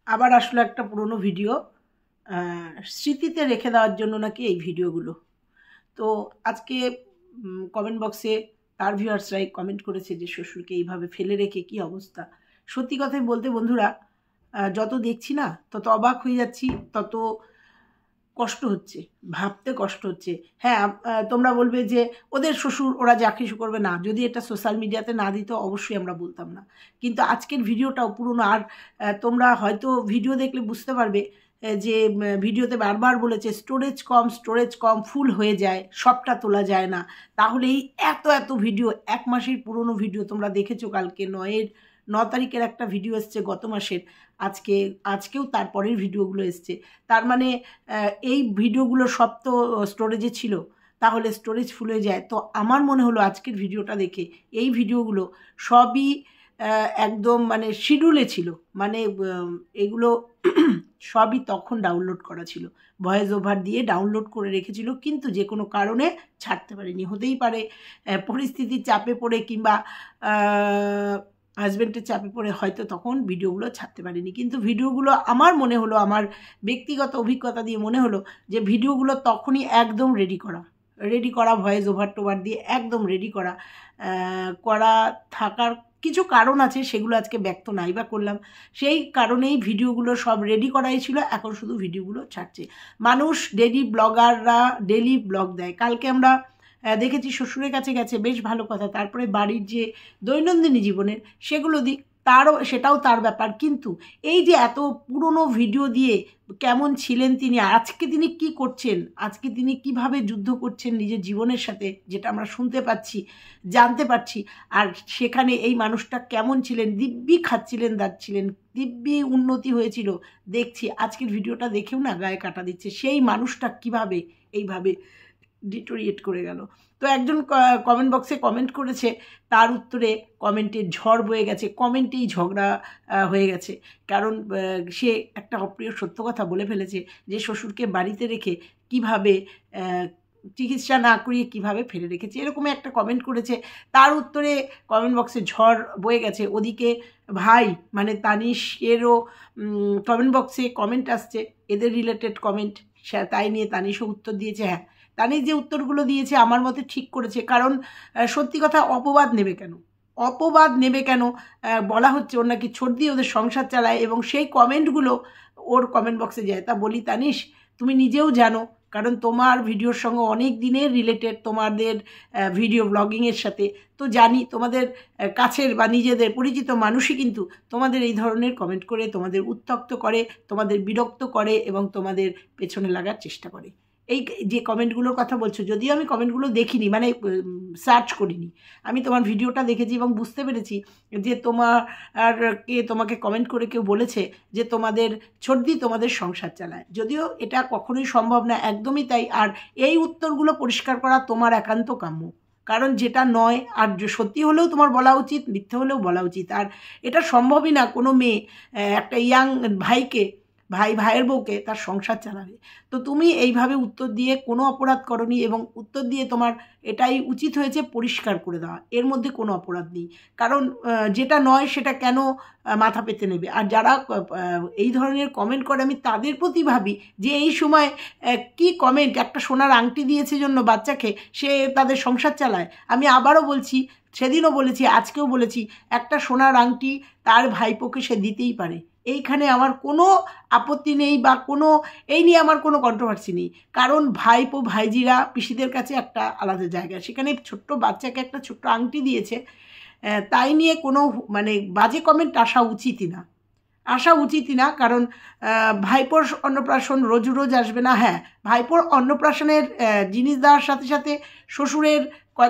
আবার আসলো একটা পুরনো ভিডিও, স্মৃতিতে রেখে দেওয়ার জন্য নাকি এই ভিডিওগুলো। তো আজকে কমেন্ট বক্সে তার ভিউয়ার্সরাই কমেন্ট করেছে যে শ্বশুরকে এইভাবে ফেলে রেখে কী অবস্থা। সত্যি কথাই বলতে বন্ধুরা, যত দেখছি না তত অবাক হয়ে যাচ্ছি, তত কষ্ট হচ্ছে, ভাবতে কষ্ট হচ্ছে। হ্যাঁ, তোমরা বলবে যে ওদের শ্বশুর, ওরা যা কিছু করবে। না, যদি এটা সোশ্যাল মিডিয়াতে না দিত অবশ্যই আমরা বলতাম না। কিন্তু আজকের ভিডিওটাও পুরনো। আর তোমরা হয়তো ভিডিও দেখলে বুঝতে পারবে যে ভিডিওতে বারবার বলেছে স্টোরেজ কম, ফুল হয়ে যায়, সবটা তোলা যায় না। তাহলে এই এত এত ভিডিও, 1 মাসের পুরনো ভিডিও তোমরা দেখেছো। কালকে 9 তারিখের একটা ভিডিও এসছে গত মাসের, আজকেও তারপরের ভিডিওগুলো এসছে। তার মানে এই ভিডিওগুলো সব তো স্টোরেজে ছিল, তাহলে স্টোরেজ ফুল হয়ে যায়। তো আমার মনে হলো আজকের ভিডিওটা দেখে এই ভিডিওগুলো সবই একদম মানে শিডিউলে ছিল। মানে এগুলো সবই তখন ডাউনলোড করা ছিল, ভয়েস ওভার দিয়ে ডাউনলোড করে রেখেছিল, কিন্তু যে কোনো কারণে ছাড়তে পারেনি। হতেই পারে পরিস্থিতির চাপে পড়ে, কিংবা হাজব্যান্ডের চাপে পড়ে হয়তো তখন ভিডিওগুলো ছাড়তে পারিনি। কিন্তু ভিডিওগুলো আমার মনে হলো, আমার ব্যক্তিগত অভিজ্ঞতা দিয়ে মনে হলো যে ভিডিওগুলো তখনই একদম রেডি করা ভয়েস ওভার টোভার দিয়ে একদম রেডি করা করা থাকার কিছু কারণ আছে, সেগুলো আজকে ব্যক্ত নাই বা করলাম। সেই কারণেই ভিডিওগুলো সব রেডি করাই ছিল, এখন শুধু ভিডিওগুলো ছাড়ছে। মানুষ ব্লগাররা ডেলি ব্লগ দেয়। কালকে আমরা দেখেছি শ্বশুরের কাছে গেছে, বেশ ভালো কথা। তারপরে বাড়ির যে দৈনন্দিন জীবনের সেগুলো দিক, সেটাও তার ব্যাপার। কিন্তু এই যে এত পুরনো ভিডিও দিয়ে কেমন ছিলেন তিনি, আজকে তিনি কি করছেন, আজকে তিনি কিভাবে যুদ্ধ করছেন নিজের জীবনের সাথে, যেটা আমরা শুনতে পাচ্ছি, জানতে পারছি। আর সেখানে এই মানুষটা কেমন ছিলেন, দিব্যি খাচ্ছিলেন, দাচ্ছিলেন, দিব্যি উন্নতি হয়েছিল। দেখছি আজকের ভিডিওটা দেখেও না গায়ে কাটা দিচ্ছে, সেই মানুষটা কিভাবে এইভাবে ডিটোরিয়েট করে গেল। তো একজন কমেন্ট বক্সে কমেন্ট করেছে, তার উত্তরে কমেন্টের ঝড় বয়ে গেছে, কমেন্টেই ঝগড়া হয়ে গেছে। কারণ সে একটা অপ্রিয় সত্য কথা বলে ফেলেছে যে শ্বশুরকে বাড়িতে রেখে কিভাবে চিকিৎসা না করিয়ে কিভাবে ফেলে রেখেছে, এরকম একটা কমেন্ট করেছে। তার উত্তরে কমেন্ট বক্সে ঝড় বয়ে গেছে। ওদিকে ভাই মানে তানিশেরও কমেন্ট বক্সে কমেন্ট আসছে, এদের রিলেটেড কমেন্ট। তাই নিয়ে তানিশও উত্তর দিয়েছে। হ্যাঁ, তানিশ যে উত্তরগুলো দিয়েছে আমার মতে ঠিক করেছে। কারণ সত্যি কথা, অপবাদ নেবে কেন? বলা হচ্ছে ওর নাকি ছোট দিয়ে ওদের সংসার চালায়, এবং সেই কমেন্টগুলো ওর কমেন্ট বক্সে যায়। তা বলি তানিশ, তুমি নিজেও জানো, কারণ তোমার ভিডিওর সঙ্গে অনেক দিনের রিলেটেড তোমাদের ভিডিও ব্লগিংয়ের সাথে। তো জানি তোমাদের কাছের বা নিজেদের পরিচিত মানুষই কিন্তু তোমাদের এই ধরনের কমেন্ট করে, তোমাদের উত্ত্যক্ত করে, তোমাদের বিরক্ত করে এবং তোমাদের পেছনে লাগার চেষ্টা করে। এই যে কমেন্টগুলোর কথা বলছো, যদিও আমি কমেন্টগুলো দেখিনি, মানে সার্চ করিনি, আমি তোমার ভিডিওটা দেখেছি এবং বুঝতে পেরেছি যে তোমাকে কমেন্ট করে কেউ বলেছে যে তোমাদের ছোটদি তোমাদের সংসার চালায়। যদিও এটা কখনোই সম্ভব না, একদমই তাই। আর এই উত্তরগুলো পরিষ্কার করা তোমার একান্ত কাম্য, কারণ যেটা নয় আর সত্যি হলেও তোমার বলা উচিত, মিথ্যে হলেও বলা উচিত। আর এটা সম্ভবই না কোনো মেয়ে একটা ইয়াং ভাইয়ের বউকে তার সংসার চালাবে। তো তুমি এইভাবে উত্তর দিয়ে কোনো অপরাধ করনি, এবং উত্তর দিয়ে তোমার এটাই উচিত হয়েছে পরিষ্কার করে দেওয়া, এর মধ্যে কোনো অপরাধ নেই। কারণ যেটা নয় সেটা কেন মাথা পেতে নেবে? আর যারা এই ধরনের কমেন্ট করে, আমি তাদের প্রতি ভাবি যে এই সময় কি কমেন্ট, একটা সোনার আংটি দিয়েছে জন্য বাচ্চাকে, সে তাদের সংসার চালায়। আমি আবারও বলছি, সেদিনও বলেছি, আজকেও বলেছি, একটা সোনার আংটি তার ভাইপোকে সে দিতেই পারে। এইখানে আমার কোনো আপত্তি নেই, বা কোনো এই নিয়ে আমার কোনো কন্ট্রোভার্সি নেই। কারণ ভাইপো ভাইজিরা পিসিদের কাছে একটা আলাদা জায়গা, সেখানে ছোট্ট বাচ্চাকে একটা ছোট্ট আংটি দিয়েছে, তাই নিয়ে কোনো মানে বাজে কমেন্ট আসা উচিতই না। কারণ ভাইপোর অন্নপ্রাশন রোজ রোজ আসবে না। হ্যাঁ, ভাইপোর অন্নপ্রাশনের জিনিস দেওয়ার সাথে সাথে শ্বশুরের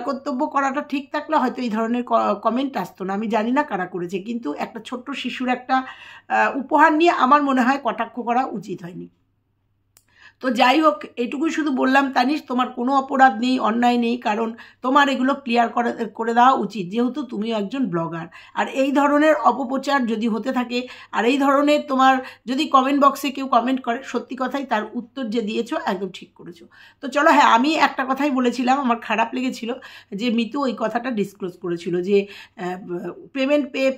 কর্তব্য করাটা ঠিক থাকলে হয়তো এই ধরনের কমেন্ট আসতো না। আমি জানি না কারা করেছে, কিন্তু একটা ছোট্ট শিশুর একটা উপহার নিয়ে আমার মনে হয় কটাক্ষ করা উচিত হয়নি। তো যাই হোক, এটুকুই শুধু বললাম তানিশ, তোমার কোনো অপরাধ নেই, অন্যায় নেই, কারণ তোমার এগুলো ক্লিয়ার করে দেওয়া উচিত, যেহেতু তুমিও একজন ব্লগার। আর এই ধরনের অপপ্রচার যদি হতে থাকে, আর এই ধরনের তোমার যদি কমেন্ট বক্সে কেউ কমেন্ট করে, সত্যি কথাই তার উত্তর যে দিয়েছো একদম ঠিক করেছো। তো চলো, হ্যাঁ, আমি একটা কথাই বলেছিলাম, আমার খারাপ লেগেছিল যে মিতু ওই কথাটা ডিসক্লোজ করেছিল যে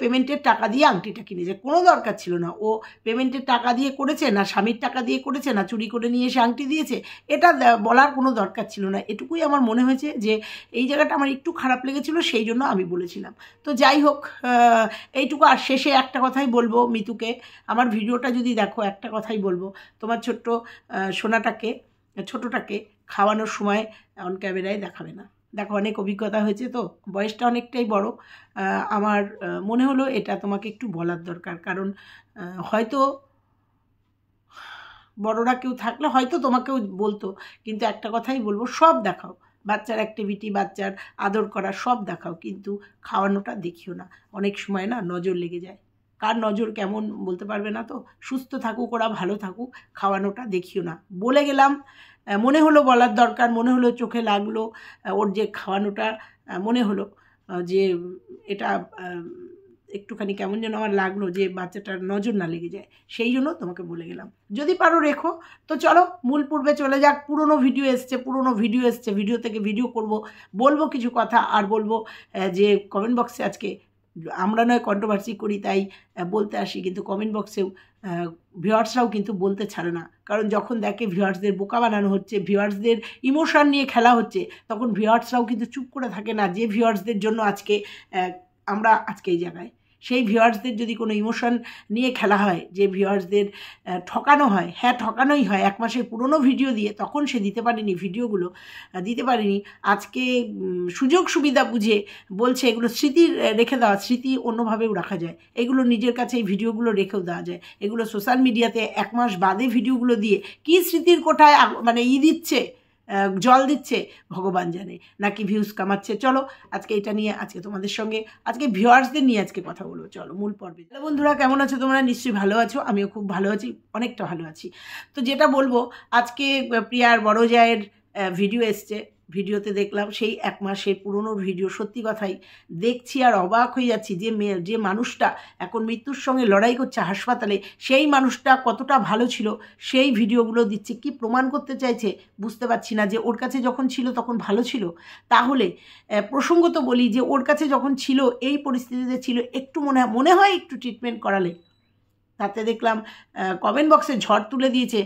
পেমেন্টের টাকা দিয়ে আংটিটা কিনেছে। কোনো দরকার ছিল না, ও পেমেন্টের টাকা দিয়ে করেছে না, স্বামীর টাকা দিয়ে করেছে না, চুরি করে নিয়ে এসে আংটি দিয়েছে, এটা বলার কোনো দরকার ছিল না। এটুকুই আমার মনে হয়েছে যে এই জায়গাটা আমার একটু খারাপ লেগেছিল, সেই জন্য আমি বলেছিলাম। তো যাই হোক, এইটুকু। আর শেষে একটা কথাই বলবো মিতুকে, আমার ভিডিওটা যদি দেখো, একটা কথাই বলবো, তোমার ছোট্ট ছোটোটাকে খাওয়ানোর সময় অন ক্যামেরায় দেখাবে না। দেখো, অনেক অভিজ্ঞতা হয়েছে, তো বয়সটা অনেকটাই বড়, আমার মনে হলো এটা তোমাকে একটু বলার দরকার। কারণ হয়তো বড়রা কেউ থাকলে হয়তো তোমাকেও বলতো, কিন্তু একটা কথাই বলবো, সব দেখাও, বাচ্চার অ্যাক্টিভিটি, বাচ্চার আদর করা সব দেখাও, কিন্তু খাওয়ানোটা দেখিও না। অনেক সময় না নজর লেগে যায়, কার নজর কেমন বলতে পারবে না। তো সুস্থ থাকুক ওরা, ভালো থাকুক, খাওয়ানোটা দেখিও না। বলে গেলাম, মনে হলো বলার দরকার, মনে হলো চোখে লাগলো ওর যে খাওয়ানোটা, মনে হলো যে এটা একটুখানি কেমন যেন আমার লাগলো যে বাচ্চাটার নজর না লেগে যায়, সেই জন্য তোমাকে বলে গেলাম। যদি পারো রেখো। তো চলো মূল পূর্বে চলে যাক। পুরনো ভিডিও এসছে, ভিডিও থেকে ভিডিও করব, বলবো কিছু কথা, আর বলবো যে কমেন্ট বক্সে আজকে আমরা নয় কন্ট্রোভার্সি করি তাই বলতে আসি, কিন্তু কমেন্ট বক্সেও ভিউয়ার্সরাও কিন্তু বলতে ছাড়ে না। কারণ যখন দেখে ভিউয়ার্সদের বোকা বানানো হচ্ছে, ভিউয়ার্সদের ইমোশন নিয়ে খেলা হচ্ছে, তখন ভিউয়ার্সরাও কিন্তু চুপ করে থাকে না। যে ভিউয়ার্সদের জন্য আজকে আমরা আজকে এই জায়গায়, সেই ভিউয়ার্সদের যদি কোনো ইমোশন নিয়ে খেলা হয়, যে ভিউয়ার্সদের ঠকানো হয়, হ্যাঁ ঠকানোই হয়, 1 মাসের পুরনো ভিডিও দিয়ে, তখন সে দিতে পারেনি, ভিডিওগুলো দিতে পারেনি, আজকে সুযোগ সুবিধা বুঝে বলছে এগুলো স্মৃতি রেখে দেওয়া, স্মৃতি অন্যভাবেও রাখা যায়, এগুলো নিজের কাছে এই ভিডিওগুলো রেখেও দেওয়া যায়, এগুলো সোশ্যাল মিডিয়াতে 1 মাস বাদে ভিডিওগুলো দিয়ে কী স্মৃতির কোঠায় মানে দিচ্ছে, জল দিচ্ছে ভগবান জানে, নাকি ভিউজ কামাচ্ছে। চলো আজকে এটা নিয়ে, আজকে তোমাদের সঙ্গে, আজকে ভিউয়ার্সদের নিয়ে আজকে কথা বলবো। চলো মূল পর্বে। বন্ধুরা, কেমন আছো তোমরা? নিশ্চয়ই ভালো আছো, আমিও খুব ভালো আছি, অনেকটা ভালো আছি। তো যেটা বলবো, আজকে প্রিয়ার বড় জায়ের ভিডিও এসছে, ভিডিওতে দেখলাম সেই 1 মাসের পুরনো ভিডিও। সত্যি কথাই দেখছি আর অবাক হয়ে যাচ্ছি যে মানুষটা এখন মৃত্যুর সঙ্গে লড়াই করছে হাসপাতালে, সেই মানুষটা কতটা ভালো ছিল, সেই ভিডিওগুলো দিচ্ছে। কি প্রমাণ করতে চাইছে বুঝতে পারছি না, যে ওর কাছে যখন ছিল তখন ভালো ছিল। তাহলে প্রসঙ্গত বলি যে ওর কাছে যখন ছিল, এই পরিস্থিতিতে ছিল, একটু মনে হয় একটু ট্রিটমেন্ট করালে, তাতে দেখলাম কমেন্ট বক্সে ঝড় তুলে দিয়েছে।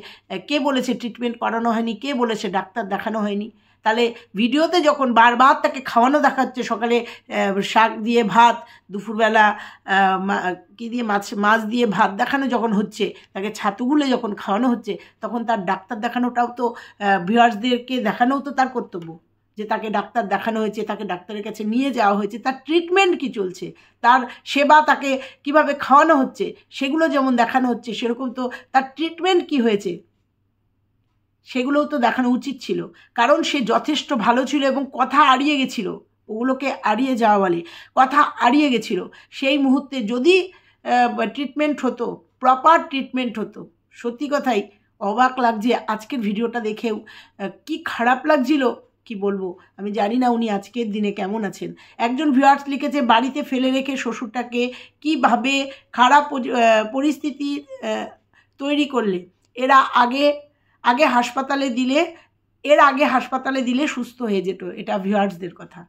কে বলেছে ট্রিটমেন্ট করানো হয়নি, কে বলেছে ডাক্তার দেখানো হয়নি? তাহলে ভিডিওতে যখন বারবার তাকে খাওয়ানো দেখাচ্ছে, সকালে শাক দিয়ে ভাত, দুপুরবেলা কী দিয়ে মাছ দিয়ে ভাত দেখানো যখন হচ্ছে, তাকে ছাতুগুলো যখন খাওয়ানো হচ্ছে, তখন তার ডাক্তার দেখানোটাও তো ভিউয়ার্সদেরকে দেখানোও তো তার কর্তব্য, যে তাকে ডাক্তার দেখানো হয়েছে, তাকে ডাক্তারের কাছে নিয়ে যাওয়া হয়েছে, তার ট্রিটমেন্ট কী চলছে, তার সেবা, তাকে কিভাবে খাওয়ানো হচ্ছে, সেগুলো যেমন দেখানো হচ্ছে, সেরকম তো তার ট্রিটমেন্ট কি হয়েছে সেগুলোও তো দেখানো উচিত ছিল। কারণ সে যথেষ্ট ভালো ছিল এবং কথা আড়িয়ে গেছিল, ওগুলোকে আড়িয়ে যাওয়া বলে, কথা আড়িয়ে গেছিল। সেই মুহূর্তে যদি ট্রিটমেন্ট হতো, প্রপার ট্রিটমেন্ট হতো, সত্যি কথাই অবাক লাগছে আজকের ভিডিওটা দেখেও। কি খারাপ লাগছিল কি বলবো, আমি জানি না উনি আজকের দিনে কেমন আছেন। একজন ভিউয়ার্স লিখেছে, বাড়িতে ফেলে রেখে শ্বশুরটাকে কিভাবে খারাপ পরিস্থিতি তৈরি করলে, আগে হাসপাতালে দিলে সুস্থ হয়ে যেত। এটা ভিউয়ার্সদের কথা।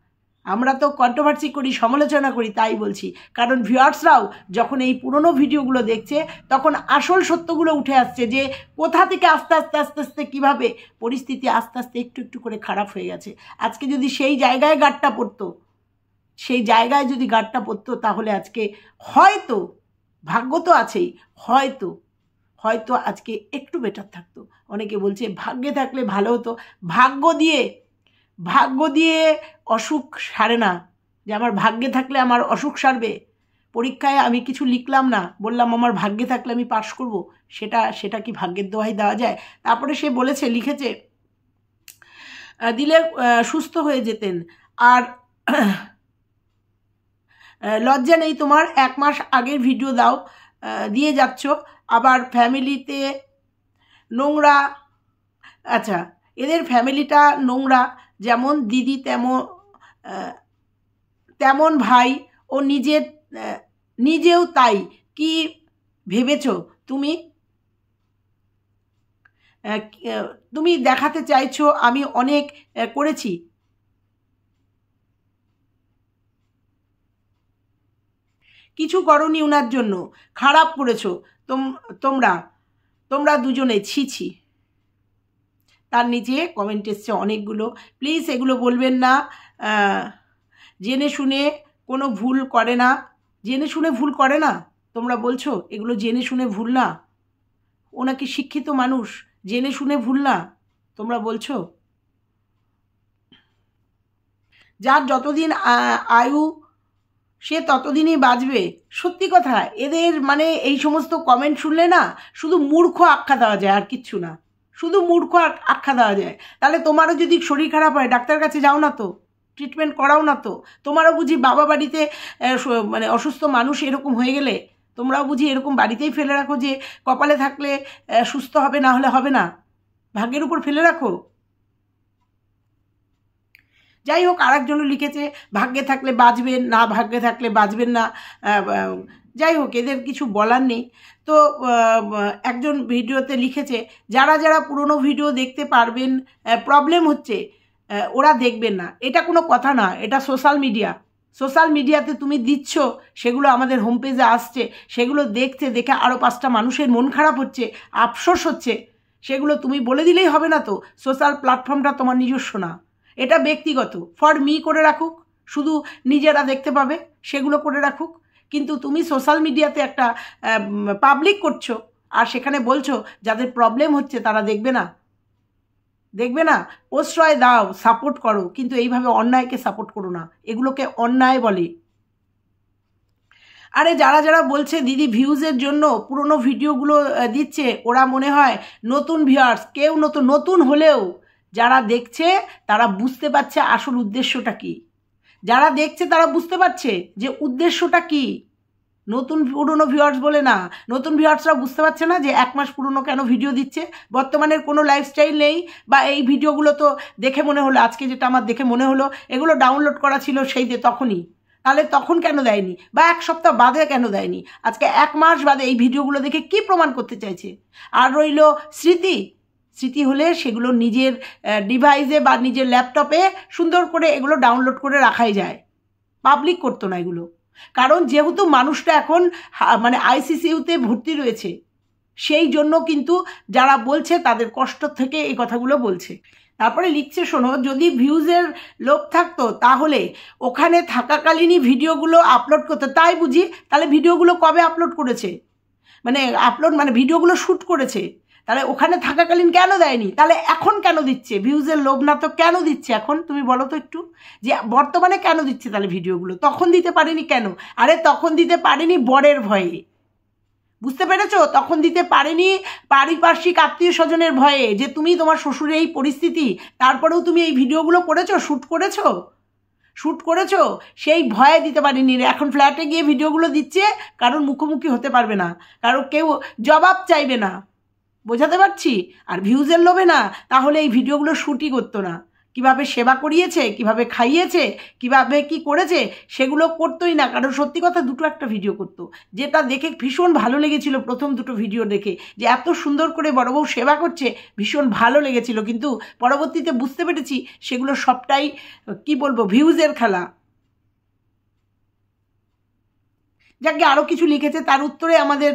আমরা তো কন্ট্রোভার্সি করি, সমালোচনা করি, তাই বলছি। কারণ ভিউয়ার্সরাও যখন এই পুরনো ভিডিওগুলো দেখছে, তখন আসল সত্যগুলো উঠে আসছে, যে কোথা থেকে আস্তে আস্তে কীভাবে পরিস্থিতি আস্তে আস্তে একটু করে খারাপ হয়ে গেছে। আজকে যদি সেই জায়গায় গাঁটটা পড়তো, তাহলে আজকে হয়তো, ভাগ্য তো আছেই, হয়তো আজকে একটু বেটার থাকতো। অনেকে বলছে ভাগ্যে থাকলে ভালো হতো। ভাগ্য দিয়ে অসুখ সারে না, যে আমার ভাগ্যে থাকলে আমার অসুখ সারবে। পরীক্ষায় আমি কিছু লিখলাম না, বললাম আমার ভাগ্যে থাকলে আমি পাশ করব, সেটা কি ভাগ্যের দোহাই দেওয়া যায়? তারপরে সে লিখেছে দিলে সুস্থ হয়ে যেতেন। আর লজ্জা নেই তোমার? 1 মাস আগের ভিডিও দিয়ে যাচ্ছ, আবার ফ্যামিলিতে নোংরা আচ্ছা, এদের ফ্যামিলিটা নোংরা, যেমন দিদি তেমন ভাই, ও নিজেও তাই। কি ভেবেছো তুমি? তুমি দেখাতে চাইছো আমি অনেক করেছি? কিছু করনি ওনার জন্য, খারাপ করেছো তোমরা তোমরা দুজনে, ছি ছি। তার নিচে কমেন্ট এসছে অনেকগুলো, প্লিজ এগুলো বলবেন না। জেনে শুনে কোনো ভুল করে না, জেনে শুনে ভুল করে না, তোমরা বলছো এগুলো জেনে শুনে ভুল না? ওনাকে শিক্ষিত মানুষ, জেনে শুনে ভুল না তোমরা বলছো? যার যতদিন আয়ু সে ততদিনই বাঁচবে। সত্যি কথা, এদের মানে এই সমস্ত কমেন্ট শুনলে না শুধু মূর্খ আখ্যা দেওয়া যায়, আর কিচ্ছু না, শুধু মূর্খ আখ্যা দেওয়া যায়। তাহলে তোমারও যদি শরীর খারাপ হয় ডাক্তার কাছে যাও না তো, ট্রিটমেন্ট করাও না তো। তোমারও বুঝি বাবা বাড়িতে মানে অসুস্থ মানুষ এরকম হয়ে গেলে তোমরাও বুঝি এরকম বাড়িতেই ফেলে রাখো যে কপালে থাকলে সুস্থ হবে, না হলে হবে না, ভাগ্যের উপর ফেলে রাখো। যাই হোক, আরেকজনও লিখেছে ভাগ্যে থাকলে বাঁচবেন, না ভাগ্যে থাকলে বাঁচবেন না। যাই হোক, এদের কিছু বলার নেই। তো একজন ভিডিওতে লিখেছে যারা যারা পুরনো ভিডিও দেখতে পারবেন, প্রবলেম হচ্ছে ওরা দেখবেন না। এটা কোনো কথা না, এটা সোশ্যাল মিডিয়াতে তুমি দিচ্ছ, সেগুলো আমাদের হোম পেজে আসছে, সেগুলো দেখে আরও 5টা মানুষের মন খারাপ হচ্ছে, আফসোস হচ্ছে, সেগুলো তুমি বলে দিলেই হবে না তো। সোশ্যাল প্ল্যাটফর্মটা তোমার নিজস্ব না, এটা ব্যক্তিগত। ফর মি করে রাখুক, শুধু নিজেরা দেখতে পাবে সেগুলো করে রাখুক। কিন্তু তুমি সোশ্যাল মিডিয়াতে একটা পাবলিক করছো, আর সেখানে বলছো যাদের প্রবলেম হচ্ছে তারা দেখবে না, প্রশ্রয় দাও, সাপোর্ট করো, কিন্তু এইভাবে অন্যায়কে সাপোর্ট করো না, এগুলোকে অন্যায় বলে। আরে যারা যারা বলছে দিদি ভিউজের জন্য পুরনো ভিডিওগুলো দিচ্ছে, ওরা মনে হয় নতুন ভিউয়ার্স। কেউ নতুন হলেও যারা দেখছে তারা বুঝতে পারছে আসল উদ্দেশ্যটা কী। যারা দেখছে তারা বুঝতে পারছে যে উদ্দেশ্যটা কী। নতুন পুরনো ভিউয়ার্স বলে না, নতুন ভিউয়ার্সরা বুঝতে পারছে না যে 1 মাস পুরনো কেন ভিডিও দিচ্ছে। বর্তমানের কোনো লাইফস্টাইল নেই, বা এই ভিডিওগুলো তো দেখে মনে হলো, আজকে যেটা আমার দেখে মনে হলো এগুলো ডাউনলোড করা ছিল সেই তখনই, তাহলে তখন কেন দেয়নি, বা 1 সপ্তাহ বাদে কেন দেয়নি, আজকে 1 মাস বাদে এই ভিডিওগুলো দেখে কি প্রমাণ করতে চাইছে? আর রইল স্মৃতি হলে সেগুলো নিজের ডিভাইসে বা নিজের ল্যাপটপে সুন্দর করে এগুলো ডাউনলোড করে রাখাই যায়, পাবলিক করতো না এগুলো। কারণ যেহেতু মানুষটা এখন মানে আইসিসিউতে ভর্তি রয়েছে, সেই জন্য কিন্তু যারা বলছে তাদের কষ্ট থেকে এই কথাগুলো বলছে। তারপরে লিখছে, শোনো, যদি ভিউজের লোভ থাকতো তাহলে ওখানে থাকাকালীনই ভিডিওগুলো আপলোড করতো। তাই বুঝি, তাহলে ভিডিওগুলো কবে আপলোড করেছে? মানে ভিডিওগুলো শ্যুট করেছে, তাহলে ওখানে থাকাকালীন কেন দেয়নি? তাহলে এখন কেন দিচ্ছে? ভিউজের লোভ না তো কেন দিচ্ছে এখন? তুমি বলো তো একটু, যে বর্তমানে কেন দিচ্ছে তাহলে ভিডিওগুলো? তখন দিতে পারেনি কেন? আরে তখন দিতে পারেনি বরের ভয়ে, বুঝতে পেরেছো? তখন দিতে পারেনি পারিপার্শ্বিক আত্মীয় স্বজনের ভয়ে, যে তুমি তোমার শ্বশুরের এই পরিস্থিতি, তারপরেও তুমি এই ভিডিওগুলো করেছো, শ্যুট করেছো, সেই ভয়ে দিতে পারিনি। এখন ফ্ল্যাটে গিয়ে ভিডিওগুলো দিচ্ছে, কারণ মুখোমুখি হতে পারবে না, কারণ কেউ জবাব চাইবে না, বোঝাতে পারছি? আর ভিউজের লোভে না, তাহলে এই ভিডিওগুলো শ্যুটই করতো না। কিভাবে সেবা করিয়েছে, কিভাবে খাইয়েছে, কিভাবে কি করেছে, সেগুলো করতোই না। কারণ সত্যি কথা, দুটো একটা ভিডিও করতো, যেটা দেখে ভীষণ ভালো লেগেছিল। প্রথম দুটো ভিডিও দেখে যে এত সুন্দর করে বড় বউ সেবা করছে, ভীষণ ভালো লেগেছিল। কিন্তু পরবর্তীতে বুঝতে পেরেছি সেগুলো সবটাই কি বলবো, ভিউজের খেলা। যাকে আরও কিছু লিখেছে, তার উত্তরে আমাদের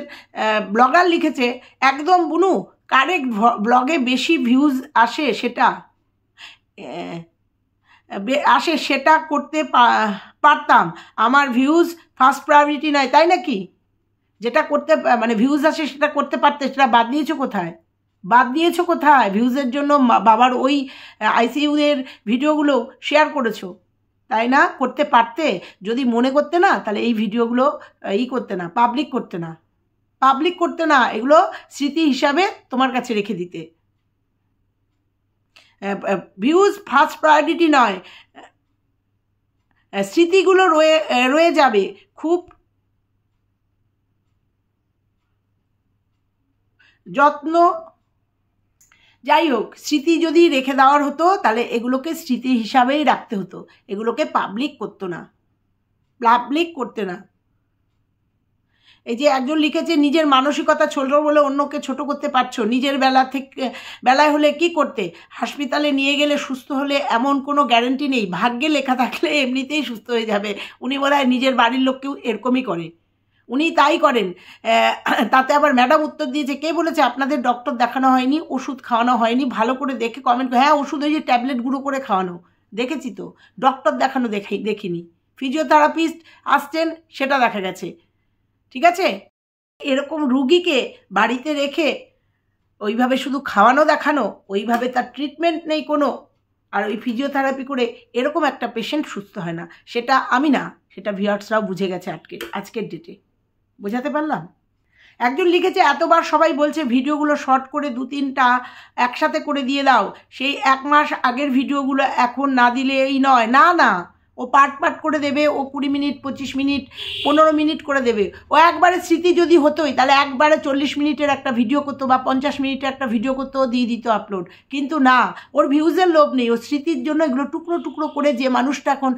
ব্লগার লিখেছে, একদম বুনু কারেক্ট, ব্লগে বেশি ভিউজ আসে সেটা করতে পারতাম, আমার ভিউজ ফার্স্ট প্রায়োরিটি নয়। তাই নাকি? যেটা করতে মানে ভিউজ আসে সেটা করতে পারতে, সেটা বাদ দিয়েছো কোথায়? ভিউজের জন্য বাবার ওই আইসিইউ এর ভিডিওগুলো শেয়ার করেছো, তাই না? করতে পারতে, যদি মনে করতে না, তাহলে এই ভিডিওগুলো করতে না, পাবলিক করতে না, এগুলো স্মৃতি হিসাবে তোমার কাছে রেখে দিতে। ভিউজ ফার্স্ট প্রায়োরিটি নয়, স্মৃতিগুলো রয়ে যাবে। খুব যাই হোক, স্মৃতি যদি রেখে দেওয়ার হতো তাহলে এগুলোকে স্মৃতি হিসাবেই রাখতে হতো, এগুলোকে পাবলিক করতো না, পাবলিক করতে না। এই যে একজন লিখেছে নিজের মানসিকতা ছোট বলে অন্যকে ছোট করতে পারছো, নিজের বেলায় হলে কি করতে, হাসপাতালে নিয়ে গেলে সুস্থ হলে এমন কোনো গ্যারান্টি নেই, ভাগ্যে লেখা থাকলে এমনিতেই সুস্থ হয়ে যাবে। উনি বলে নিজের বাড়ির লোককেও এরকমই করে, উনি তাই করেন। তাতে আবার ম্যাডাম উত্তর দিয়েছে, কে বলেছে আপনাদের ডক্টর দেখানো হয়নি, ওষুধ খাওয়ানো হয়নি, ভালো করে দেখে কমেন্ট, হ্যাঁ ওষুধ ওই যে ট্যাবলেট গুঁড়ো করে খাওয়ানো দেখেছি তো, ডক্টর দেখানো দেখিনি, ফিজিওথেরাপিস্ট আসছেন সেটা দেখা গেছে। ঠিক আছে, এরকম রুগীকে বাড়িতে রেখে ওইভাবে শুধু খাওয়ানো দেখানো, ওইভাবে তার ট্রিটমেন্ট নেই কোনো, আর ওই ফিজিওথেরাপি করে এরকম একটা পেশেন্ট সুস্থ হয় না। সেটা আমি না, সেটা ভিউয়ার্সরাও বুঝে গেছে আজকের ডেটে। বোঝাতে পারলাম? একজন লিখেছে এতবার সবাই বলছে ভিডিওগুলো শর্ট করে 2-3টা একসাথে করে দিয়ে দাও, সেই 1 মাস আগের ভিডিওগুলো এখন না দিলেই নয়। না, ও পার্ট করে দেবে, ও 20 মিনিট 25 মিনিট 15 মিনিট করে দেবে। ও একবারে স্মৃতি যদি হতোই তাহলে একবারে 40 মিনিটের একটা ভিডিও করতো বা 50 মিনিটের একটা ভিডিও করতো, দিয়ে দিত আপলোড। কিন্তু না, ওর ভিউজের লোভ নেই, ও স্মৃতির জন্য এগুলো টুকরো করে, যে মানুষটা এখন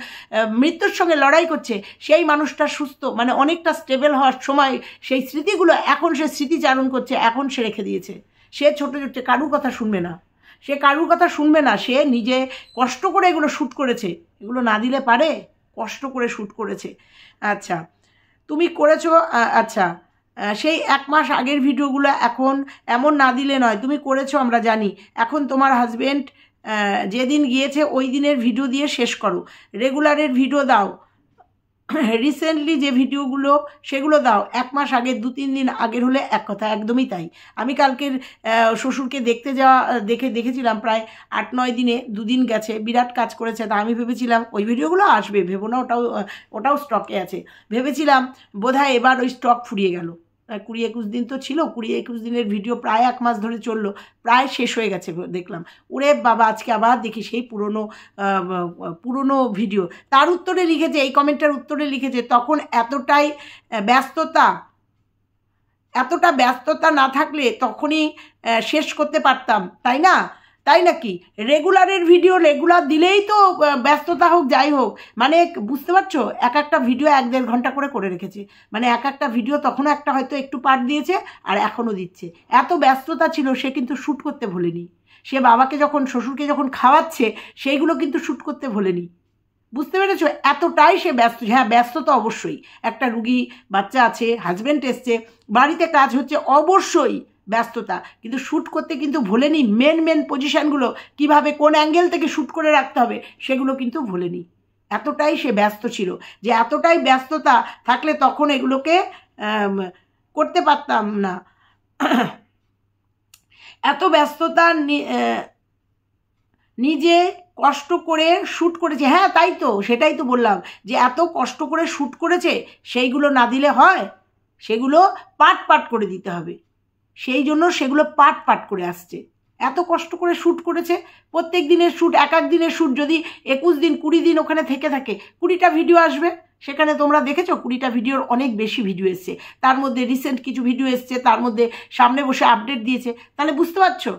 মৃত্যুর সঙ্গে লড়াই করছে সেই মানুষটা সুস্থ মানে অনেকটা স্টেবল হওয়ার সময় সেই স্মৃতিগুলো এখন সে স্মৃতিচারণ করছে, এখন সে রেখে দিয়েছে। সে ছোট কারুর কথা শুনবে না, সে নিজে কষ্ট করে এগুলো শ্যুট করেছে, এগুলো না দিলে পারে, কষ্ট করে শ্যুট করেছে। আচ্ছা, তুমি করেছো, আচ্ছা সেই 1 মাস আগের ভিডিওগুলো এখন এমন না দিলে নয়, তুমি করেছো আমরা জানি, এখন তোমার হাজবেন্ড যেদিন গিয়েছে ওই দিনের ভিডিও দিয়ে শেষ করো, রেগুলারের ভিডিও দাও, রিসেন্টলি যে ভিডিওগুলো সেগুলো দাও, 1 মাস আগের 2-3 দিন আগের হলে এক কথা। একদমই তাই। আমি কালকের শ্বশুরকে দেখেছিলাম প্রায় 8-9 দিনে 2 দিন গেছে, বিরাট কাজ করেছে। তা আমি ভেবেছিলাম ওই ভিডিওগুলো আসবে, ভেবো না ওটাও স্টকে আছে, ভেবেছিলাম বোধহয় এবার ওই স্টক ফুরিয়ে গেল। 20-21 দিন তো ছিল, 20-21 দিনের ভিডিও প্রায় 1 মাস ধরে চললো, প্রায় শেষ হয়ে গেছে দেখলাম। ওরে বাবা, আজকে আবার দেখি সেই পুরনো ভিডিও। তার উত্তরে লিখেছে, এই কমেন্টের উত্তরে লিখেছে, তখন এতটা ব্যস্ততা না থাকলে তখনই শেষ করতে পারতাম, তাই নাকি? রেগুলারের ভিডিও রেগুলার দিলেই তো ব্যস্ততা হোক যাই হোক, মানে বুঝতে পারছো, একটা ভিডিও 1-1.5 ঘন্টা করে রেখেছে, মানে একটা ভিডিও তখনও একটা হয়তো একটু পার্ট দিয়েছে আর এখনও দিচ্ছে। এত ব্যস্ততা ছিল, সে কিন্তু শ্যুট করতে ভোলেনি। সে শ্বশুরকে যখন খাওয়াচ্ছে সেইগুলো কিন্তু শ্যুট করতে ভোলেনি। বুঝতে পেরেছো? এতটাই সে ব্যস্ত। হ্যাঁ, ব্যস্ত তো অবশ্যই, একটা রুগী বাচ্চা আছে, হাজব্যান্ড এসছে, বাড়িতে কাজ হচ্ছে, অবশ্যই ব্যস্ততা, কিন্তু শ্যুট করতে কিন্তু ভোলেনি। মেন পজিশানগুলো কিভাবে কোন অ্যাঙ্গেল থেকে শ্যুট করে রাখতে হবে সেগুলো কিন্তু ভোলেনি। এতটাই সে ব্যস্ত ছিল, যে এতটাই ব্যস্ততা থাকলে তখন এগুলোকে করতে পারতাম না। এত ব্যস্ততা নিজে কষ্ট করে শ্যুট করেছে। হ্যাঁ তাই তো, সেটাই তো বললাম, যে এত কষ্ট করে শ্যুট করেছে, সেইগুলো না দিলে হয়, সেগুলো পার্ট করে দিতে হবে। সেই জন্য সেগুলো পার্ট করে আসছে। এত কষ্ট করে শ্যুট করেছে, প্রত্যেক দিনের শ্যুট, এক দিনের শ্যুট যদি 21 দিন 20 দিন ওখানে থেকে থাকে, 20টা ভিডিও আসবে। সেখানে তোমরা দেখেছো 20টা ভিডিওর অনেক বেশি ভিডিও এসছে, তার মধ্যে রিসেন্ট কিছু ভিডিও এসছে, তার মধ্যে সামনে বসে আপডেট দিয়েছে। তাহলে বুঝতে পারছো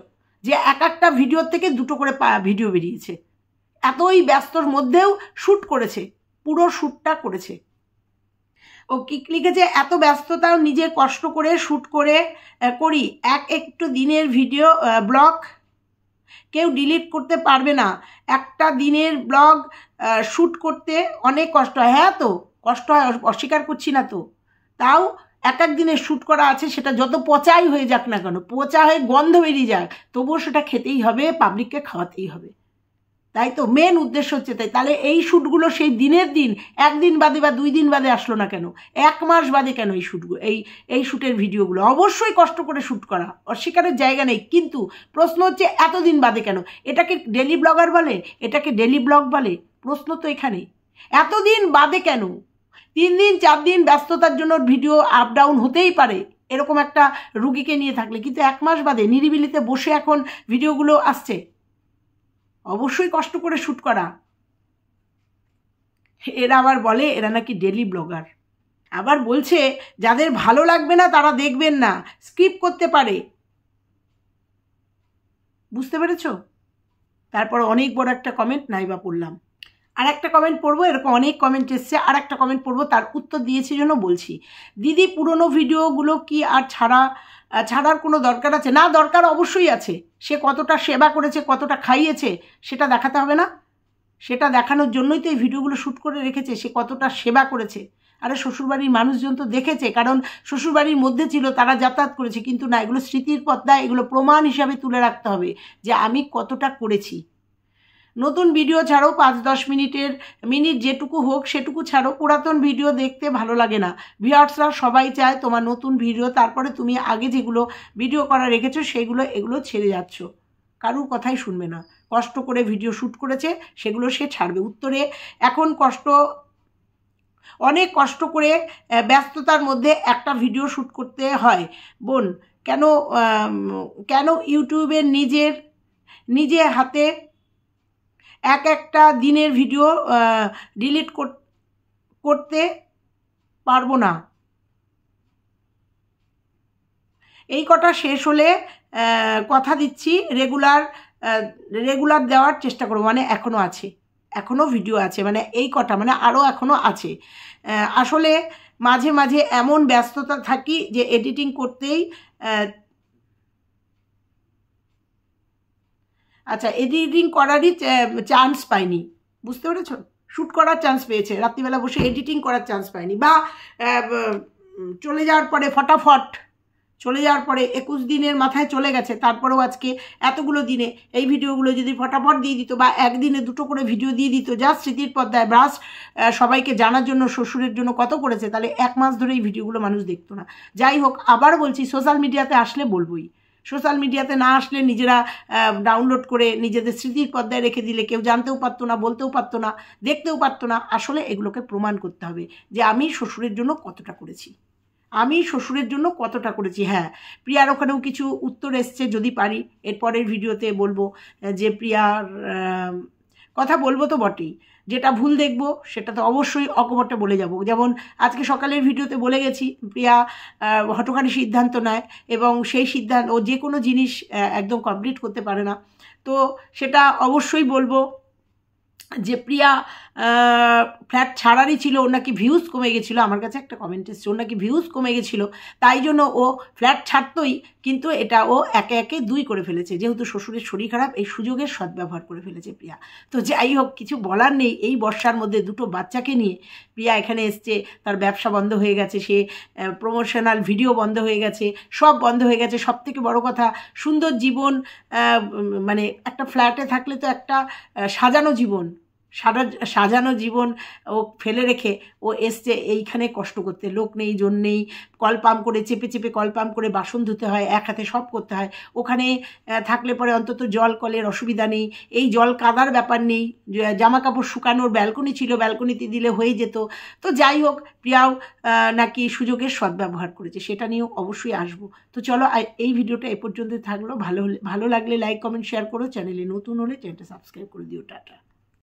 যে একটা ভিডিওর থেকে 2টো করে ভিডিও বেরিয়েছে। এতই ব্যস্তর মধ্যেও শ্যুট করেছে, পুরো শ্যুটটা করেছে। ও কি লিখেছে, এত ব্যস্ততাও নিজে কষ্ট করে শ্যুট করি, একটু দিনের ভিডিও ব্লগ কেউ ডিলিট করতে পারবে না, একটা দিনের ব্লগ শ্যুট করতে অনেক কষ্ট হয়। হ্যাঁ তো কষ্ট হয়, অস্বীকার করছি না তো, তাও এক দিনের শ্যুট করা আছে, সেটা যত পচাই হয়ে যাক না কেন, পচা হয়ে গন্ধ বেরিয়ে যাক, তবুও সেটা খেতেই হবে, পাবলিককে খাওয়াতেই হবে। তাই তো মেন উদ্দেশ্য হচ্ছে তাই। তাহলে এই শ্যুটগুলো সেই দিনের দিন, 1 দিন বাদে বা 2 দিন বাদে আসলো না কেন, 1 মাস বাদে কেন এই শ্যুটগুলো, এই শ্যুটের ভিডিওগুলো? অবশ্যই কষ্ট করে শ্যুট করা, অস্বীকারের জায়গা নেই, কিন্তু প্রশ্ন হচ্ছে এতদিন বাদে কেন? এটাকে ডেলি ব্লগার বলে, এটাকে ডেলি ব্লগ বলে? প্রশ্ন তো এখানে, এতদিন বাদে কেন? 3 দিন 4 দিন ব্যস্ততার জন্য ভিডিও আপ ডাউন হতেই পারে, এরকম একটা রুগীকে নিয়ে থাকলে, কিন্তু 1 মাস বাদে নিরিবিলিতে বসে এখন ভিডিওগুলো আসছে। অবশ্যই কষ্ট করে শ্যুট করা। এরা আবার বলে এরা নাকি ডেলি ব্লগার, আবার বলছে যাদের ভালো লাগবে না তারা দেখবেন না, স্কিপ করতে পারে। বুঝতে পেরেছো? তারপর অনেক বড় একটা কমেন্ট নাইবা পড়লাম, আর একটা কমেন্ট পড়বো, এরকম অনেক কমেন্ট এসছে, আর একটা কমেন্ট পড়বো, তার উত্তর দিয়েছি জন্য বলছি। দিদি পুরনো ভিডিওগুলো কি আর ছাড়ার কোনো দরকার আছে? না, দরকার অবশ্যই আছে। সে কতটা সেবা করেছে, কতটা খাইয়েছে, সেটা দেখাতে হবে না? সেটা দেখানোর জন্যই তো এই ভিডিওগুলো শ্যুট করে রেখেছে, সে কতটা সেবা করেছে। আরে শ্বশুরবাড়ির মানুষজন তো দেখেছে, কারণ শ্বশুরবাড়ির মধ্যে ছিল, তারা যাতায়াত করেছে। কিন্তু না, এগুলো স্মৃতির পর্দায়, এগুলো প্রমাণ হিসাবে তুলে রাখতে হবে যে আমি কতটা করেছি। নতুন ভিডিও ছাড়ো 5-10 মিনিট যেটুকু হোক সেটুকু ছাড়ো, পুরাতন ভিডিও দেখতে ভালো লাগে না। ভিউয়ার্সরা সবাই চায় তোমার নতুন ভিডিও, তারপরে তুমি আগে যেগুলো ভিডিও করা রেখেছো এগুলো ছেড়ে যাচ্ছ, কারুর কথাই শুনবে না। কষ্ট করে ভিডিও শ্যুট করেছে, সেগুলো সে ছাড়বে। উত্তরে এখন অনেক কষ্ট করে ব্যস্ততার মধ্যে একটা ভিডিও শ্যুট করতে হয় বোন। কেন ইউটিউবের নিজে হাতে একটা দিনের ভিডিও ডিলিট করতে পারবো না? এই কটা শেষ হলে কথা দিচ্ছি রেগুলার দেওয়ার চেষ্টা করবো। মানে এখনও ভিডিও আছে, মানে এই কটা, মানে আরও এখনও আছে। আসলে মাঝে মাঝে এমন ব্যস্ততা থাকি যে এডিটিং করতেই এডিটিং করারই চান্স পাইনি। বুঝতে পেরেছ? শ্যুট করার চান্স পেয়েছে, রাত্রিবেলা বসে এডিটিং করার চান্স পাইনি, বা চলে যাওয়ার পরে ফটাফট চলে যাওয়ার পরে 21 দিনের মাথায় চলে গেছে, তারপরেও আজকে এতগুলো দিনে এই ভিডিওগুলো যদি ফটাফট দিয়ে দিত, বা একদিনে 2টো করে ভিডিও দিয়ে দিত, যা স্মৃতির পর্দায় ব্রাস সবাইকে জানার জন্য, শ্বশুরের জন্য কত করেছে, তাহলে 1 মাস ধরে এই ভিডিওগুলো মানুষ দেখতো না। যাই হোক, আবার বলছি, সোশ্যাল মিডিয়াতে আসলে বলবোই। সোশ্যাল মিডিয়াতে না আসলে নিজেরা ডাউনলোড করে নিজেদের স্মৃতির পর্দায় রেখে দিলে কেউ জানতেও পারতো না, বলতেও পারতো না, দেখতেও পারতো না। আসলে এগুলোকে প্রমাণ করতে হবে যে আমি শ্বশুরের জন্য কতটা করেছি, হ্যাঁ, প্রিয়ার ওখানেও কিছু উত্তর এসছে, যদি পারি এরপরের ভিডিওতে বলবো। যে প্রিয়ার কথা বলবো তো বটেই, যেটা ভুল দেখবো সেটা তো অবশ্যই অকপটে বলে যাব। যেমন আজকে সকালের ভিডিওতে বলে গেছি, প্রিয়া হঠকারী সিদ্ধান্ত নেয়, এবং সেই সিদ্ধান্ত, ও যে কোনো জিনিস একদম কমপ্লিট করতে পারে না। তো সেটা অবশ্যই বলবো যে প্রিয়া ফ্ল্যাট ছাড়ারই ছিল, ওর নাকি ভিউজ কমে গেছিলো। আমার কাছে একটা কমেন্ট এসছে, ওর নাকি ভিউজ কমে গেছিলো, তাই জন্য ও ফ্ল্যাট ছাড়তোই, কিন্তু এটা ও একে 2 করে ফেলেছে। যেহেতু শ্বশুরের শরীর খারাপ, এই সুযোগের সদ্ব্যবহার করে ফেলেছে প্রিয়া। তো যাই হোক, কিছু বলার নেই। এই বর্ষার মধ্যে 2টো বাচ্চাকে নিয়ে প্রিয়া এখানে এসছে, তার ব্যবসা বন্ধ হয়ে গেছে, সে প্রমোশনাল ভিডিও বন্ধ হয়ে গেছে, সব বন্ধ হয়ে গেছে। সবথেকে বড় কথা, সুন্দর জীবন, মানে একটা ফ্ল্যাটে থাকলে তো একটা সাজানো জীবন ও ফেলে রেখে ও এসছে এইখানে কষ্ট করতে। লোক নেই, জন নেই, কল পাম্প করে চেপে কল পাম্প করে বাসন ধুতে হয়, এক হাতে সব করতে হয়। ওখানে থাকলে পরে অন্তত জল কলের অসুবিধা নেই, এই জল কাদার ব্যাপার নেই, জামা কাপড় শুকানোর ব্যালকনি ছিল, ব্যালকনিতে দিলে হয়ে যেত। তো যাই হোক, প্রিয়াও নাকি সুযোগের সদ্ব্যবহার করেছে, সেটা নিয়েও অবশ্যই আসবো। তো চলো, এই ভিডিওটা এ পর্যন্ত থাকলো। ভালো লাগলে লাইক, কমেন্ট, শেয়ার করো। চ্যানেলে নতুন হলে চ্যানেলটা সাবস্ক্রাইব করে দিও। টাটা।